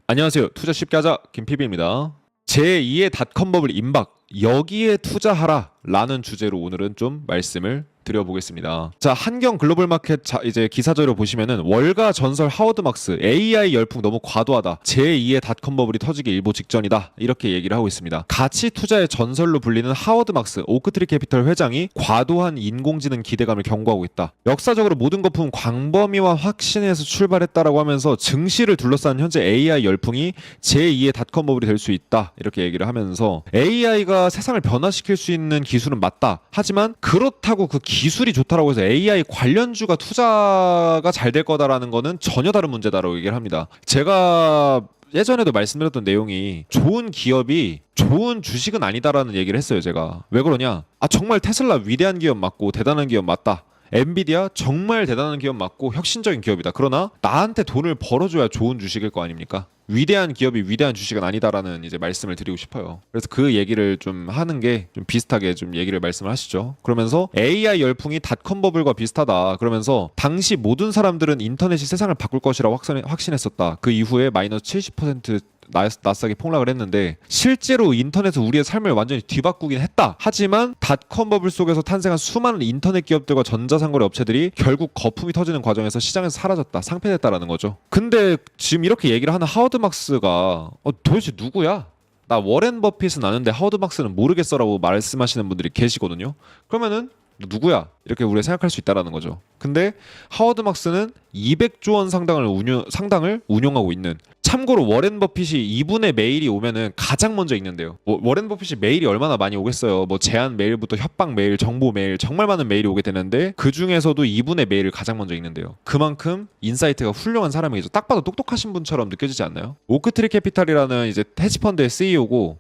안녕하세요. 투자 쉽게 하자 김PB입니다. 제2의 닷컴 버블 임박, 여기에 투자하라 라는 주제로 오늘은 좀 말씀을 드려보겠습니다. 자, 한경 글로벌 마켓 이제 기사저로 보시면은 월가 전설 하워드 막스 AI 열풍 너무 과도하다. 제2의 닷컴 버블이 터지기 일보 직전이다. 이렇게 얘기를 하고 있습니다. 가치 투자의 전설로 불리는 하워드 막스 오크트리 캐피털 회장이 과도한 인공지능 기대감을 경고하고 있다. 역사적으로 모든 거품은 광범위와 확신에서 출발했다라고 하면서 증시를 둘러싼 현재 AI 열풍이 제2의 닷컴 버블이 될 수 있다. 이렇게 얘기를 하면서 AI가 세상을 변화시킬 수 있는 기술은 맞다. 하지만 그렇다고 그 기술이 좋다라고 해서 AI 관련주가 투자가 잘 될 거다라는 거는 전혀 다른 문제다라고 얘기를 합니다. 제가 예전에도 말씀드렸던 내용이 좋은 기업이 좋은 주식은 아니다라는 얘기를 했어요. 제가 왜 그러냐, 정말 테슬라 위대한 기업 맞고 대단한 기업 맞다, 엔비디아 정말 대단한 기업 맞고 혁신적인 기업이다. 그러나 나한테 돈을 벌어줘야 좋은 주식일 거 아닙니까? 위대한 기업이 위대한 주식은 아니다라는 이제 말씀을 드리고 싶어요. 그래서 그 얘기를 좀 하는 게 좀 비슷하게 좀 얘기를 말씀을 하시죠. 그러면서 AI 열풍이 닷컴 버블과 비슷하다. 그러면서 당시 모든 사람들은 인터넷이 세상을 바꿀 것이라고 확신했었다. 그 이후에 마이너스 70% 나스닥이 폭락을 했는데 실제로 인터넷은 우리의 삶을 완전히 뒤바꾸긴 했다. 하지만 닷컴 버블 속에서 탄생한 수많은 인터넷 기업들과 전자상거래 업체들이 결국 거품이 터지는 과정에서 시장에서 사라졌다, 상폐됐다라는 거죠. 근데 지금 이렇게 얘기를 하는 하워드 막스가 도대체 누구야? 나 워렌 버핏은 아는데 하워드 막스는 모르겠어라고 말씀하시는 분들이 계시거든요. 그러면은 누구야? 이렇게 우리가 생각할 수 있다라는 거죠. 근데 하워드 막스는 200조 원 상당을 운용하고 있는, 참고로 워렌 버핏이 이분의 메일이 오면은 가장 먼저 읽는데요. 워렌 버핏이 메일이 얼마나 많이 오겠어요. 뭐 제안 메일부터 협박 메일, 정보 메일, 정말 많은 메일이 오게 되는데 그 중에서도 이분의 메일을 가장 먼저 읽는데요. 그만큼 인사이트가 훌륭한 사람이죠. 딱 봐도 똑똑하신 분처럼 느껴지지 않나요? 오크트리 캐피탈이라는 이제 헤지펀드의 CEO고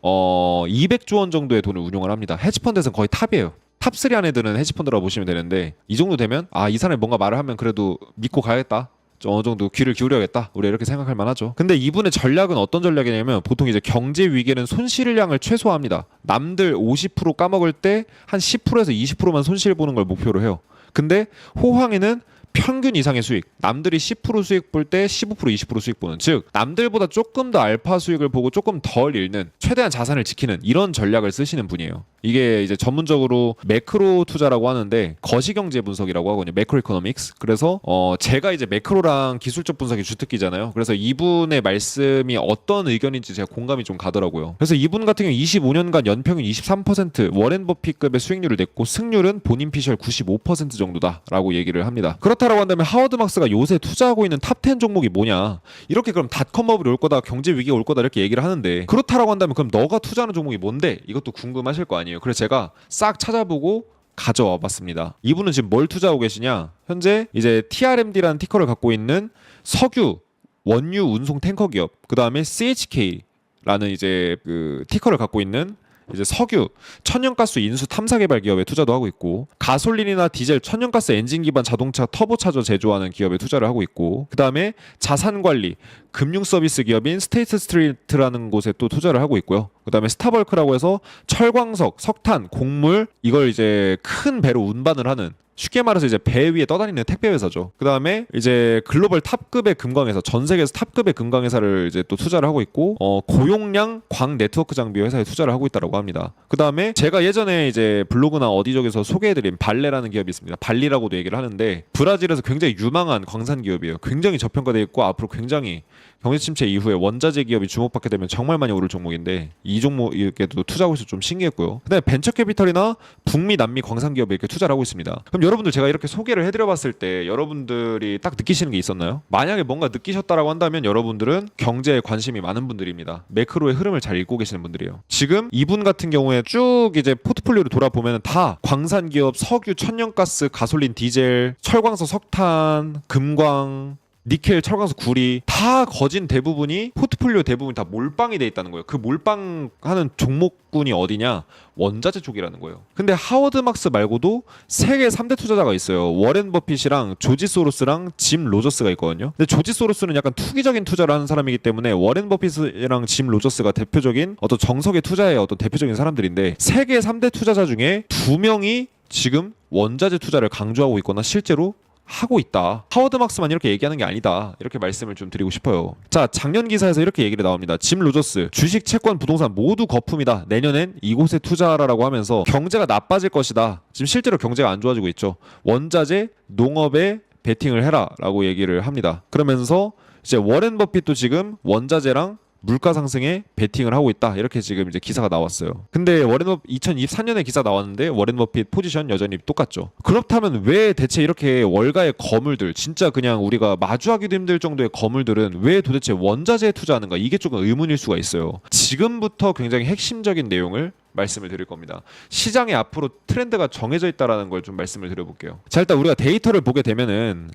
200조 원 정도의 돈을 운용을 합니다. 헤지펀드에서는 거의 탑이에요. 탑3 안에 드는 헤지펀드라고 보시면 되는데, 이 정도 되면 이 사람이 뭔가 말을 하면 그래도 믿고 가야겠다, 어느 정도 귀를 기울여야겠다, 우리 이렇게 생각할 만하죠. 근데 이분의 전략은 어떤 전략이냐면, 보통 이제 경제 위기에는 손실량을 최소화합니다. 남들 50% 까먹을 때 한 10%에서 20%만 손실 보는 걸 목표로 해요. 근데 호황에는 평균 이상의 수익, 남들이 10% 수익 볼 때 15% 20% 수익 보는, 즉 남들보다 조금 더 알파 수익을 보고 조금 덜 잃는, 최대한 자산을 지키는 이런 전략을 쓰시는 분이에요. 이게 이제 전문적으로 매크로 투자라고 하는데 거시경제 분석이라고 하거든요. 매크로 이코노믹스. 그래서 제가 이제 매크로랑 기술적 분석이 주특기잖아요. 그래서 이분의 말씀이 어떤 의견인지 제가 공감이 좀 가더라고요. 그래서 이분 같은 경우 25년간 연평균 23% 워렌 버핏급의 수익률을 냈고 승률은 본인 피셜 95% 정도다라고 얘기를 합니다. 그렇다라고 한다면 하워드 막스가 요새 투자하고 있는 탑10 종목이 뭐냐? 이렇게 그럼 닷컴 버블이 올 거다, 경제 위기가 올 거다 이렇게 얘기를 하는데, 그렇다라고 한다면 그럼 너가 투자하는 종목이 뭔데? 이것도 궁금하실 거 아니에요. 그래서 제가 싹 찾아보고 가져와 봤습니다. 이분은 지금 뭘 투자하고 계시냐? 현재 이제 TRMD라는 티커를 갖고 있는 석유, 원유 운송 탱커 기업, 그 다음에 CHK라는 이제 그 티커를 갖고 있는 이제 석유, 천연가스 인수 탐사 개발 기업에 투자도 하고 있고, 가솔린이나 디젤, 천연가스 엔진 기반 자동차 터보차저 제조하는 기업에 투자를 하고 있고, 그 다음에 자산 관리, 금융 서비스 기업인 스테이트 스트리트라는 곳에 또 투자를 하고 있고요. 그 다음에 스타벌크라고 해서 철광석, 석탄, 곡물 이걸 이제 큰 배로 운반을 하는, 쉽게 말해서 이제 배 위에 떠다니는 택배 회사죠. 그 다음에 이제 글로벌 탑급의 금광회사, 전 세계에서 탑급의 금광회사를 이제 또 투자를 하고 있고, 고용량 광 네트워크 장비 회사에 투자를 하고 있다라고 합니다. 그 다음에 제가 예전에 이제 블로그나 어디저기서 소개해드린 발레라는 기업이 있습니다. 발리라고도 얘기를 하는데, 브라질에서 굉장히 유망한 광산 기업이에요. 굉장히 저평가되어 있고 앞으로 굉장히 경제 침체 이후에 원자재 기업이 주목받게 되면 정말 많이 오를 종목인데, 이 종목에도 투자하고 있어서 좀 신기했고요. 그다음에 벤처 캐피털이나 북미, 남미 광산 기업에 이렇게 투자를 하고 있습니다. 그럼 여러분들, 제가 이렇게 소개를 해드려봤을 때 여러분들이 딱 느끼시는 게 있었나요? 만약에 뭔가 느끼셨다라고 한다면 여러분들은 경제에 관심이 많은 분들입니다. 매크로의 흐름을 잘 읽고 계시는 분들이에요. 지금 이분 같은 경우에 쭉 이제 포트폴리오를 돌아보면 다 광산 기업, 석유, 천연가스, 가솔린, 디젤, 철광석, 석탄, 금광, 니켈, 철광석, 구리 다 거진 대부분이, 포트폴리오 대부분이 다 몰빵이 돼 있다는 거예요. 그 몰빵하는 종목군이 어디냐? 원자재 쪽이라는 거예요. 근데 하워드 막스 말고도 세계 3대 투자자가 있어요. 워렌 버핏이랑 조지 소로스랑 짐 로저스가 있거든요. 근데 조지 소로스는 약간 투기적인 투자를 하는 사람이기 때문에 워렌 버핏이랑 짐 로저스가 대표적인 어떤 정석의 투자의 어떤 대표적인 사람들인데, 세계 3대 투자자 중에 2명이 지금 원자재 투자를 강조하고 있거나 실제로 하고 있다. 하워드 막스만 이렇게 얘기하는 게 아니다. 이렇게 말씀을 좀 드리고 싶어요. 자, 작년 기사에서 이렇게 얘기를 나옵니다. 짐 로저스, 주식, 채권, 부동산 모두 거품이다. 내년엔 이곳에 투자하라라고 하면서 경제가 나빠질 것이다. 지금 실제로 경제가 안 좋아지고 있죠. 원자재, 농업에 베팅을 해라라고 얘기를 합니다. 그러면서 이제 워렌 버핏도 지금 원자재랑 물가 상승에 베팅을 하고 있다. 이렇게 지금 이제 기사가 나왔어요. 근데 워렌 버핏 2024년에 기사 나왔는데 워렌 버핏 포지션 여전히 똑같죠. 그렇다면 왜 대체 이렇게 월가의 거물들, 진짜 그냥 우리가 마주하기도 힘들 정도의 거물들은 왜 도대체 원자재에 투자하는가? 이게 조금 의문일 수가 있어요. 지금부터 굉장히 핵심적인 내용을 말씀을 드릴 겁니다. 시장에 앞으로 트렌드가 정해져 있다라는 걸 좀 말씀을 드려볼게요. 자, 일단 우리가 데이터를 보게 되면은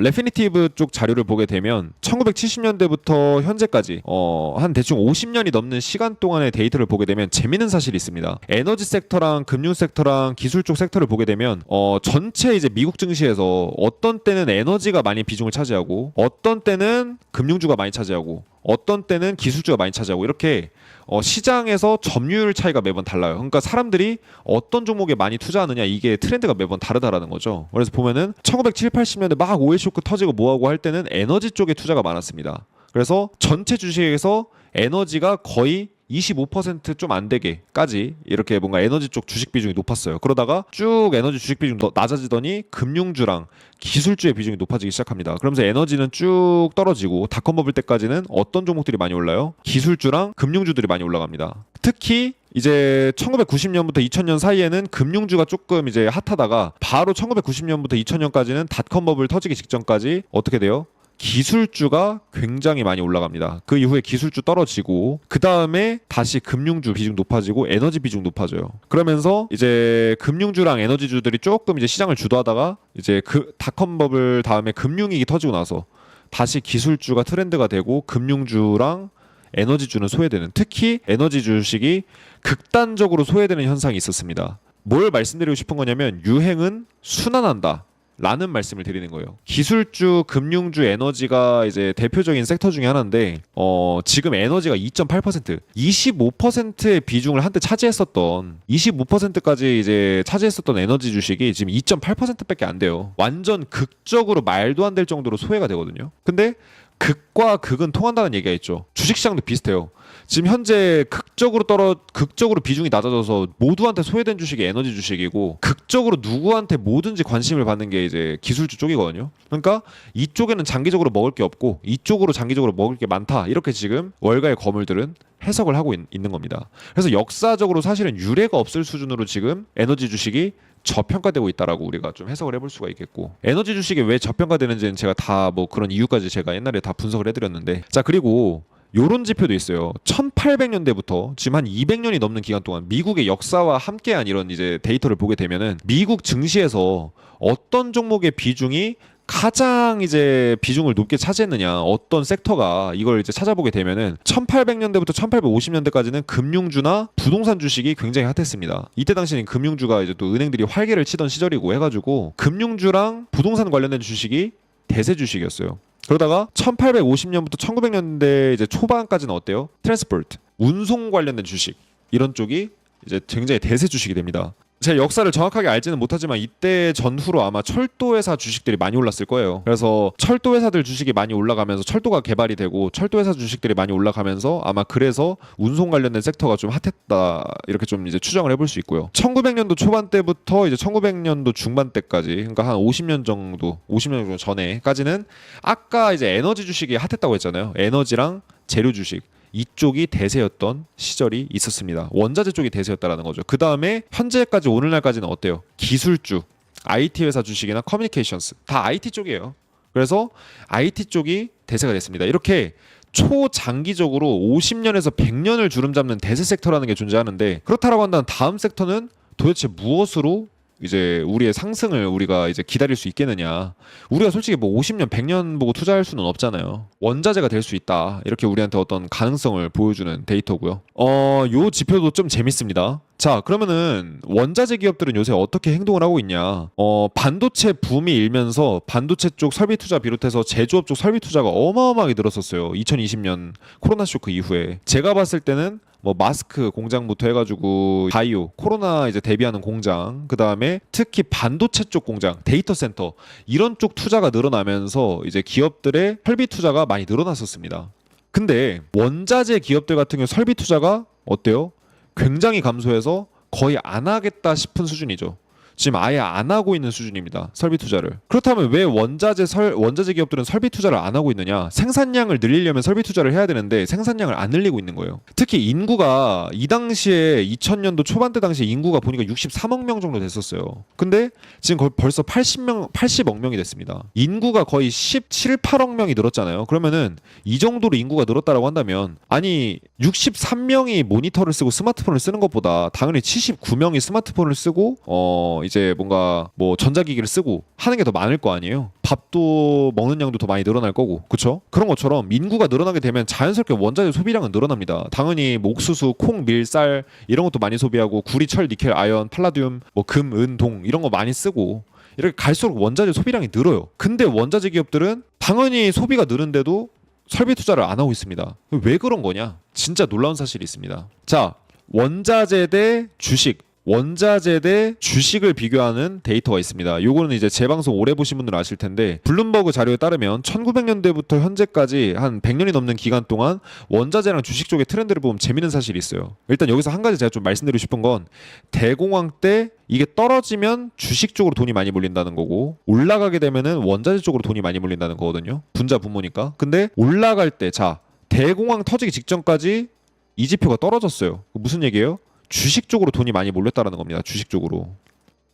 레피니티브 쪽 자료를 보게 되면 1970년대부터 현재까지 한 대충 50년이 넘는 시간 동안의 데이터를 보게 되면 재밌는 사실이 있습니다. 에너지 섹터랑 금융 섹터랑 기술 쪽 섹터를 보게 되면 전체 이제 미국 증시에서 어떤 때는 에너지가 많이 비중을 차지하고 어떤 때는 금융주가 많이 차지하고 어떤 때는 기술주가 많이 차지하고 이렇게 시장에서 점유율 차이가 매번 달라요. 그러니까 사람들이 어떤 종목에 많이 투자하느냐 이게 트렌드가 매번 다르다라는 거죠. 그래서 보면은 1970, 80년대 막 오일 쇼크 터지고 뭐하고 할 때는 에너지 쪽에 투자가 많았습니다. 그래서 전체 주식에서 에너지가 거의 25% 좀 안 되게까지 이렇게 뭔가 에너지 쪽 주식 비중이 높았어요. 그러다가 쭉 에너지 주식 비중 낮아지더니 금융주랑 기술주의 비중이 높아지기 시작합니다. 그러면서 에너지는 쭉 떨어지고 닷컴 버블 때까지는 어떤 종목들이 많이 올라요? 기술주랑 금융주들이 많이 올라갑니다. 특히 이제 1990년부터 2000년 사이에는 금융주가 조금 이제 핫하다가 바로 1990년부터 2000년까지는 닷컴 버블 터지기 직전까지 어떻게 돼요? 기술주가 굉장히 많이 올라갑니다. 그 이후에 기술주 떨어지고 그 다음에 다시 금융주 비중 높아지고 에너지 비중 높아져요. 그러면서 이제 금융주랑 에너지주들이 조금 이제 시장을 주도하다가 이제 그 닷컴 버블 다음에 금융위기 터지고 나서 다시 기술주가 트렌드가 되고 금융주랑 에너지주는 소외되는, 특히 에너지 주식이 극단적으로 소외되는 현상이 있었습니다. 뭘 말씀드리고 싶은 거냐면 유행은 순환한다 라는 말씀을 드리는 거예요. 기술주, 금융주, 에너지가 이제 대표적인 섹터 중에 하나인데 지금 에너지가 2.8%, 25%의 비중을 한때 차지했었던 25%까지 이제 차지했었던 에너지 주식이 지금 2.8%밖에 안 돼요. 완전 극적으로 말도 안 될 정도로 소외가 되거든요. 근데 극과 극은 통한다는 얘기가 있죠. 주식시장도 비슷해요. 지금 현재 극적으로 비중이 낮아져서 모두한테 소외된 주식이 에너지 주식이고 극적으로 누구한테 뭐든지 관심을 받는 게 이제 기술주 쪽이거든요. 그러니까 이쪽에는 장기적으로 먹을 게 없고 이쪽으로 장기적으로 먹을 게 많다. 이렇게 지금 월가의 거물들은 해석을 하고 있는 겁니다. 그래서 역사적으로 사실은 유례가 없을 수준으로 지금 에너지 주식이 저평가되고 있다라고 우리가 좀 해석을 해볼 수가 있겠고, 에너지 주식이 왜 저평가되는지는 제가 다 뭐 그런 이유까지 제가 옛날에 다 분석을 해드렸는데, 자 그리고 요런 지표도 있어요. 1800년대부터 지금 한 200년이 넘는 기간 동안 미국의 역사와 함께한 이런 이제 데이터를 보게 되면은 미국 증시에서 어떤 종목의 비중이 가장 이제 비중을 높게 차지했느냐, 어떤 섹터가, 이걸 이제 찾아보게 되면은 1800년대부터 1850년대까지는 금융주나 부동산 주식이 굉장히 핫했습니다. 이때 당시에는 금융주가 이제 또 은행들이 활개를 치던 시절이고 해가지고 금융주랑 부동산 관련된 주식이 대세 주식이었어요. 그러다가 1850년부터 1900년대 이제 초반까지는 어때요? 트랜스포트, 운송 관련된 주식, 이런 쪽이 이제 굉장히 대세 주식이 됩니다. 제가 역사를 정확하게 알지는 못하지만 이때 전후로 아마 철도회사 주식들이 많이 올랐을 거예요. 그래서 철도회사들 주식이 많이 올라가면서 철도가 개발이 되고 철도회사 주식들이 많이 올라가면서 아마 그래서 운송 관련된 섹터가 좀 핫했다, 이렇게 좀 이제 추정을 해볼 수 있고요. 1900년도 초반 때부터 이제 1900년도 중반 때까지, 그러니까 한 50년 정도 전에까지는 아까 이제 에너지 주식이 핫했다고 했잖아요. 에너지랑 재료 주식, 이쪽이 대세였던 시절이 있었습니다. 원자재 쪽이 대세였다라는 거죠. 그 다음에 현재까지 오늘날까지는 어때요? 기술주, IT 회사 주식이나 커뮤니케이션스, 다 IT 쪽이에요. 그래서 IT 쪽이 대세가 됐습니다. 이렇게 초장기적으로 50년에서 100년을 주름잡는 대세 섹터라는 게 존재하는데, 그렇다라고 한다면 다음 섹터는 도대체 무엇으로 이제 우리의 상승을 우리가 이제 기다릴 수 있겠느냐. 우리가 솔직히 뭐 50년, 100년 보고 투자할 수는 없잖아요. 원자재가 될 수 있다, 이렇게 우리한테 어떤 가능성을 보여주는 데이터고요. 요 지표도 좀 재밌습니다. 자, 그러면은 원자재 기업들은 요새 어떻게 행동을 하고 있냐. 반도체 붐이 일면서 반도체 쪽 설비 투자 비롯해서 제조업 쪽 설비 투자가 어마어마하게 늘었었어요. 2020년 코로나 쇼크 이후에. 제가 봤을 때는 뭐 마스크 공장부터 해가지고 바이오, 코로나 이제 대비하는 공장, 그 다음에 특히 반도체 쪽 공장, 데이터 센터 이런 쪽 투자가 늘어나면서 이제 기업들의 설비 투자가 많이 늘어났었습니다. 근데 원자재 기업들 같은 경우 설비 투자가 어때요? 굉장히 감소해서 거의 안 하겠다 싶은 수준이죠. 지금 아예 안 하고 있는 수준입니다. 설비 투자를. 그렇다면 왜 원자재 기업들은 설비 투자를 안 하고 있느냐? 생산량을 늘리려면 설비 투자를 해야 되는데 생산량을 안 늘리고 있는 거예요. 특히 인구가 이 당시에 2000년도 초반대 당시에 인구가 보니까 63억 명 정도 됐었어요. 근데 지금 거의 벌써 80억 명이 됐습니다. 인구가 거의 17, 8억 명이 늘었잖아요. 그러면은 이 정도로 인구가 늘었다라고 한다면 아니 63명이 모니터를 쓰고 스마트폰을 쓰는 것보다 당연히 79명이 스마트폰을 쓰고 이제 뭔가 뭐 전자기기를 쓰고 하는 게 더 많을 거 아니에요. 밥도 먹는 양도 더 많이 늘어날 거고, 그쵸? 그런 것처럼 인구가 늘어나게 되면 자연스럽게 원자재 소비량은 늘어납니다. 당연히 뭐 옥수수, 콩, 밀, 쌀 이런 것도 많이 소비하고 구리, 철, 니켈, 아연, 팔라듐, 뭐 금, 은, 동 이런 거 많이 쓰고 이렇게 갈수록 원자재 소비량이 늘어요. 근데 원자재 기업들은 당연히 소비가 늘은데도 설비 투자를 안 하고 있습니다. 왜 그런 거냐? 진짜 놀라운 사실이 있습니다. 자, 원자재 대 주식. 원자재 대 주식을 비교하는 데이터가 있습니다. 요거는 이제 제 방송 오래 보신 분들은 아실 텐데 블룸버그 자료에 따르면 1900년대부터 현재까지 한 100년이 넘는 기간 동안 원자재랑 주식 쪽의 트렌드를 보면 재밌는 사실이 있어요. 일단 여기서 한 가지 제가 좀 말씀드리고 싶은 건 대공황 때 이게 떨어지면 주식 쪽으로 돈이 많이 몰린다는 거고 올라가게 되면은 원자재 쪽으로 돈이 많이 몰린다는 거거든요. 분자 분모니까. 근데 올라갈 때 자, 대공황 터지기 직전까지 이 지표가 떨어졌어요. 무슨 얘기예요? 주식 쪽으로 돈이 많이 몰렸다라는 겁니다. 주식 쪽으로.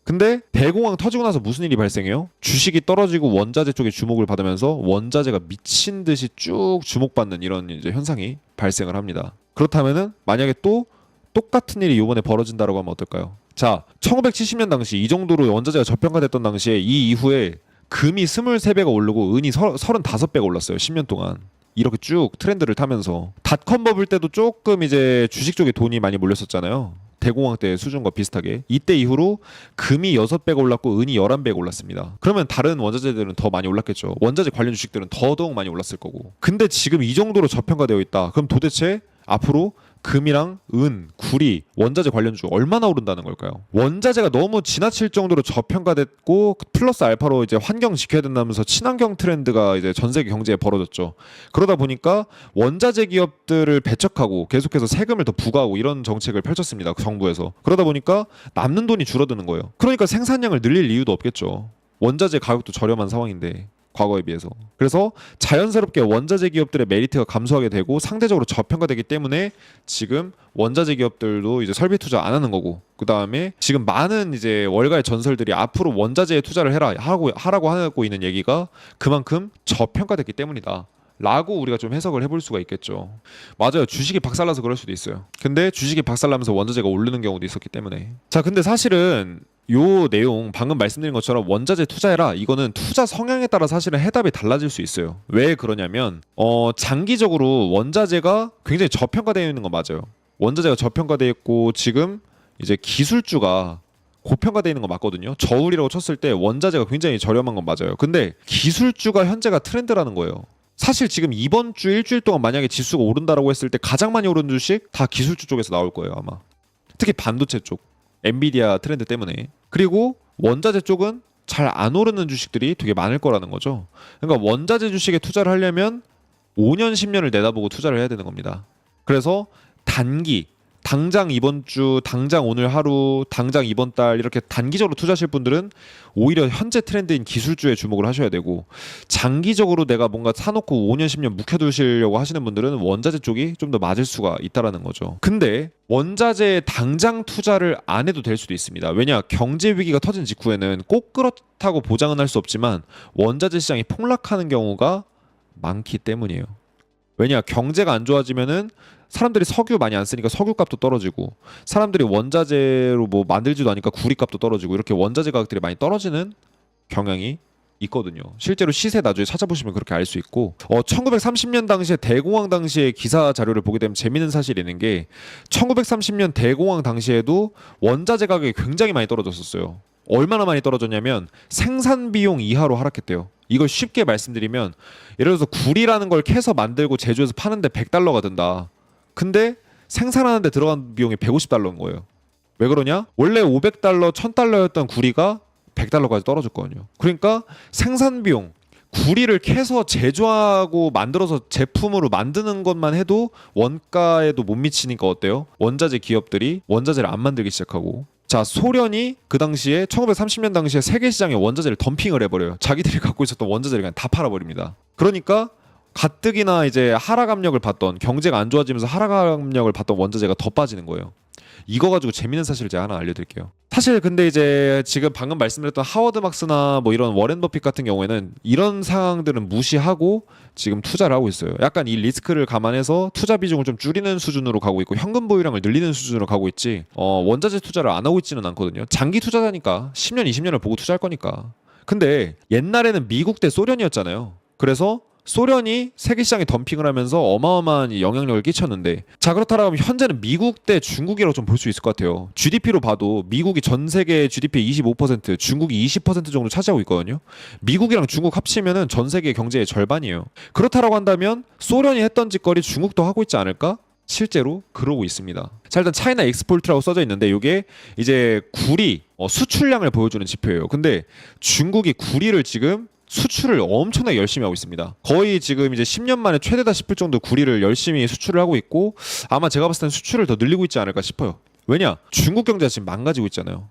근데 대공황 터지고 나서 무슨 일이 발생해요? 주식이 떨어지고 원자재 쪽에 주목을 받으면서 원자재가 미친 듯이 쭉 주목받는 이런 이제 현상이 발생을 합니다. 그렇다면은 만약에 또 똑같은 일이 이번에 벌어진다라고 하면 어떨까요? 자, 1970년 당시 이 정도로 원자재가 저평가됐던 당시에 이 이후에 금이 23배가 오르고 은이 35배가 올랐어요. 10년 동안. 이렇게 쭉 트렌드를 타면서 닷컴 버블 때도 조금 이제 주식 쪽에 돈이 많이 몰렸었잖아요. 대공황 때 수준과 비슷하게. 이때 이후로 금이 6배가 올랐고 은이 11배가 올랐습니다. 그러면 다른 원자재들은 더 많이 올랐겠죠. 원자재 관련 주식들은 더더욱 많이 올랐을 거고. 근데 지금 이 정도로 저평가되어 있다. 그럼 도대체 앞으로 금이랑 은, 구리, 원자재 관련주 얼마나 오른다는 걸까요? 원자재가 너무 지나칠 정도로 저평가됐고 플러스 알파로 이제 환경 지켜야 된다면서 친환경 트렌드가 이제 전 세계 경제에 벌어졌죠. 그러다 보니까 원자재 기업들을 배척하고 계속해서 세금을 더 부과하고 이런 정책을 펼쳤습니다. 정부에서. 그러다 보니까 남는 돈이 줄어드는 거예요. 그러니까 생산량을 늘릴 이유도 없겠죠. 원자재 가격도 저렴한 상황인데. 과거에 비해서. 그래서 자연스럽게 원자재 기업들의 메리트가 감소하게 되고 상대적으로 저평가되기 때문에 지금 원자재 기업들도 이제 설비 투자 안 하는 거고, 그 다음에 지금 많은 이제 월가의 전설들이 앞으로 원자재에 투자를 하라고 하고 있는 얘기가 그만큼 저평가됐기 때문이다. 라고 우리가 좀 해석을 해볼 수가 있겠죠. 맞아요. 주식이 박살나서 그럴 수도 있어요. 근데 주식이 박살나면서 원자재가 오르는 경우도 있었기 때문에. 자, 근데 사실은 요 내용 방금 말씀드린 것처럼 원자재 투자해라, 이거는 투자 성향에 따라 사실은 해답이 달라질 수 있어요. 왜 그러냐면 장기적으로 원자재가 굉장히 저평가되어 있는 건 맞아요. 원자재가 저평가되어 있고 지금 이제 기술주가 고평가되어 있는 건 맞거든요. 저울이라고 쳤을 때 원자재가 굉장히 저렴한 건 맞아요. 근데 기술주가 현재가 트렌드라는 거예요. 사실 지금 이번 주 일주일 동안 만약에 지수가 오른다라고 했을 때 가장 많이 오른 주식 다 기술주 쪽에서 나올 거예요, 아마. 특히 반도체 쪽, 엔비디아 트렌드 때문에. 그리고 원자재 쪽은 잘 안 오르는 주식들이 되게 많을 거라는 거죠. 그러니까 원자재 주식에 투자를 하려면 5년, 10년을 내다보고 투자를 해야 되는 겁니다. 그래서 단기, 당장 이번 주, 당장 오늘 하루, 당장 이번 달 이렇게 단기적으로 투자하실 분들은 오히려 현재 트렌드인 기술주에 주목을 하셔야 되고, 장기적으로 내가 뭔가 사놓고 5년, 10년 묵혀두시려고 하시는 분들은 원자재 쪽이 좀 더 맞을 수가 있다라는 거죠. 근데 원자재에 당장 투자를 안 해도 될 수도 있습니다. 왜냐, 경제 위기가 터진 직후에는 꼭 그렇다고 보장은 할 수 없지만 원자재 시장이 폭락하는 경우가 많기 때문이에요. 왜냐, 경제가 안 좋아지면은 사람들이 석유 많이 안 쓰니까 석유 값도 떨어지고, 사람들이 원자재로 뭐 만들지도 않으니까 구리 값도 떨어지고, 이렇게 원자재 가격들이 많이 떨어지는 경향이 있거든요. 실제로 시세 나중에 찾아보시면 그렇게 알 수 있고, 1930년 당시에 대공황 당시에 기사 자료를 보게 되면 재밌는 사실이 있는 게 1930년 대공황 당시에도 원자재 가격이 굉장히 많이 떨어졌었어요. 얼마나 많이 떨어졌냐면 생산 비용 이하로 하락했대요. 이걸 쉽게 말씀드리면 예를 들어서 구리라는 걸 캐서 만들고 제조해서 파는데 $100가 든다. 근데 생산하는데 들어간 비용이 150달러인 거예요. 왜 그러냐? 원래 500달러, 1000달러였던 구리가 100달러까지 떨어졌거든요. 그러니까 생산 비용, 구리를 캐서 제조하고 만들어서 제품으로 만드는 것만 해도 원가에도 못 미치니까 어때요? 원자재 기업들이 원자재를 안 만들기 시작하고, 자, 소련이 그 당시에 1930년 당시에 세계 시장에 원자재를 덤핑을 해버려요. 자기들이 갖고 있었던 원자재를 그냥 다 팔아버립니다. 그러니까 가뜩이나 이제 하락 압력을 받던, 경제가 안 좋아지면서 하락 압력을 받던 원자재가 더 빠지는 거예요. 이거 가지고 재밌는 사실을 제가 하나 알려드릴게요. 사실 근데 이제 지금 방금 말씀드렸던 하워드 막스나 뭐 이런 워렌 버핏 같은 경우에는 이런 상황들은 무시하고 지금 투자를 하고 있어요. 약간 이 리스크를 감안해서 투자 비중을 좀 줄이는 수준으로 가고 있고 현금 보유량을 늘리는 수준으로 가고 있지, 원자재 투자를 안 하고 있지는 않거든요. 장기 투자자니까 10년, 20년을 보고 투자할 거니까. 근데 옛날에는 미국 대 소련이었잖아요. 그래서 소련이 세계 시장에 덤핑을 하면서 어마어마한 영향력을 끼쳤는데, 자, 그렇다면 현재는 미국 대 중국이라고 좀 볼 수 있을 것 같아요. GDP로 봐도 미국이 전 세계 GDP의 25%, 중국이 20% 정도 차지하고 있거든요. 미국이랑 중국 합치면은 전 세계 경제의 절반이에요. 그렇다라고 한다면 소련이 했던 짓거리 중국도 하고 있지 않을까? 실제로 그러고 있습니다. 자, 일단 차이나 엑스포트라고 써져 있는데 이게 이제 구리 수출량을 보여주는 지표예요. 근데 중국이 구리를 지금 수출을 엄청나게 열심히 하고 있습니다. 거의 지금 이제 10년 만에 최대다 싶을 정도 구리를 열심히 수출을 하고 있고, 아마 제가 봤을 땐 수출을 더 늘리고 있지 않을까 싶어요. 왜냐? 중국 경제가 지금 망가지고 있잖아요.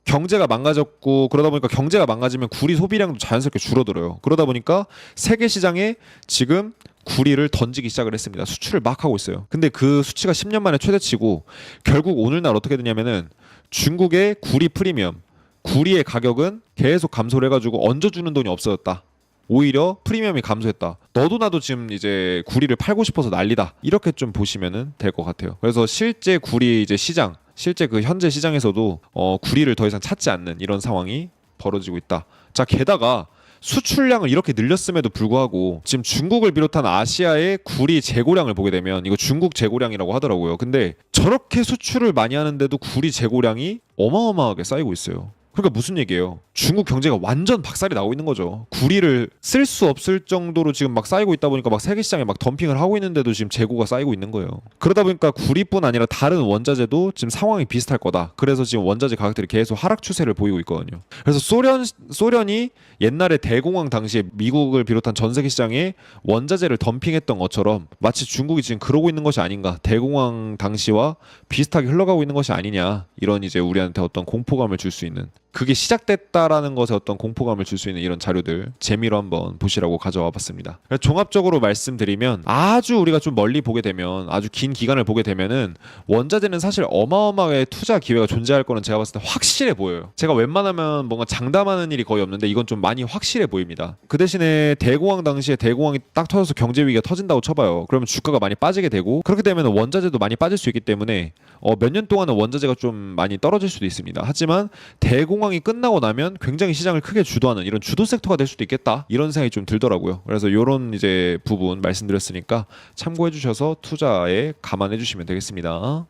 경제가 망가졌고, 그러다 보니까 경제가 망가지면 구리 소비량도 자연스럽게 줄어들어요. 그러다 보니까 세계 시장에 지금 구리를 던지기 시작을 했습니다. 수출을 막 하고 있어요. 근데 그 수치가 10년 만에 최대치고, 결국 오늘날 어떻게 되냐면은 중국의 구리 프리미엄, 구리의 가격은 계속 감소를 해가지고 얹어주는 돈이 없어졌다. 오히려 프리미엄이 감소했다. 너도 나도 지금 이제 구리를 팔고 싶어서 난리다. 이렇게 좀 보시면은 될 것 같아요. 그래서 실제 구리 이제 시장, 실제 그 현재 시장에서도 구리를 더 이상 찾지 않는 이런 상황이 벌어지고 있다. 자, 게다가 수출량을 이렇게 늘렸음에도 불구하고 지금 중국을 비롯한 아시아의 구리 재고량을 보게 되면, 이거 중국 재고량이라고 하더라고요. 근데 저렇게 수출을 많이 하는데도 구리 재고량이 어마어마하게 쌓이고 있어요. 그러니까 무슨 얘기예요? 중국 경제가 완전 박살이 나고 있는 거죠. 구리를 쓸 수 없을 정도로 지금 막 쌓이고 있다 보니까 막 세계 시장에 막 덤핑을 하고 있는데도 지금 재고가 쌓이고 있는 거예요. 그러다 보니까 구리뿐 아니라 다른 원자재도 지금 상황이 비슷할 거다. 그래서 지금 원자재 가격들이 계속 하락 추세를 보이고 있거든요. 그래서 소련이 옛날에 대공황 당시에 미국을 비롯한 전 세계 시장에 원자재를 덤핑했던 것처럼 마치 중국이 지금 그러고 있는 것이 아닌가, 대공황 당시와 비슷하게 흘러가고 있는 것이 아니냐, 이런 이제 우리한테 어떤 공포감을 줄 수 있는, 그게 시작됐다라는 것에 어떤 공포감을 줄 수 있는 이런 자료들 재미로 한번 보시라고 가져와 봤습니다. 종합적으로 말씀드리면, 아주 우리가 좀 멀리 보게 되면, 아주 긴 기간을 보게 되면은 원자재는 사실 어마어마하게 투자 기회가 존재할 거는 제가 봤을 때 확실해 보여요. 제가 웬만하면 뭔가 장담하는 일이 거의 없는데 이건 좀 많이 확실해 보입니다. 그 대신에 대공황 당시에 대공황이 딱 터져서 경제 위기가 터진다고 쳐봐요. 그러면 주가가 많이 빠지게 되고, 그렇게 되면 원자재도 많이 빠질 수 있기 때문에 몇 년 동안은 원자재가 좀 많이 떨어질 수도 있습니다. 하지만 대공황이 끝나고 나면 굉장히 시장을 크게 주도하는 이런 주도 섹터가 될 수도 있겠다, 이런 생각이 좀 들더라고요. 그래서 이런 이제 부분 말씀드렸으니까 참고해 주셔서 투자에 감안해 주시면 되겠습니다.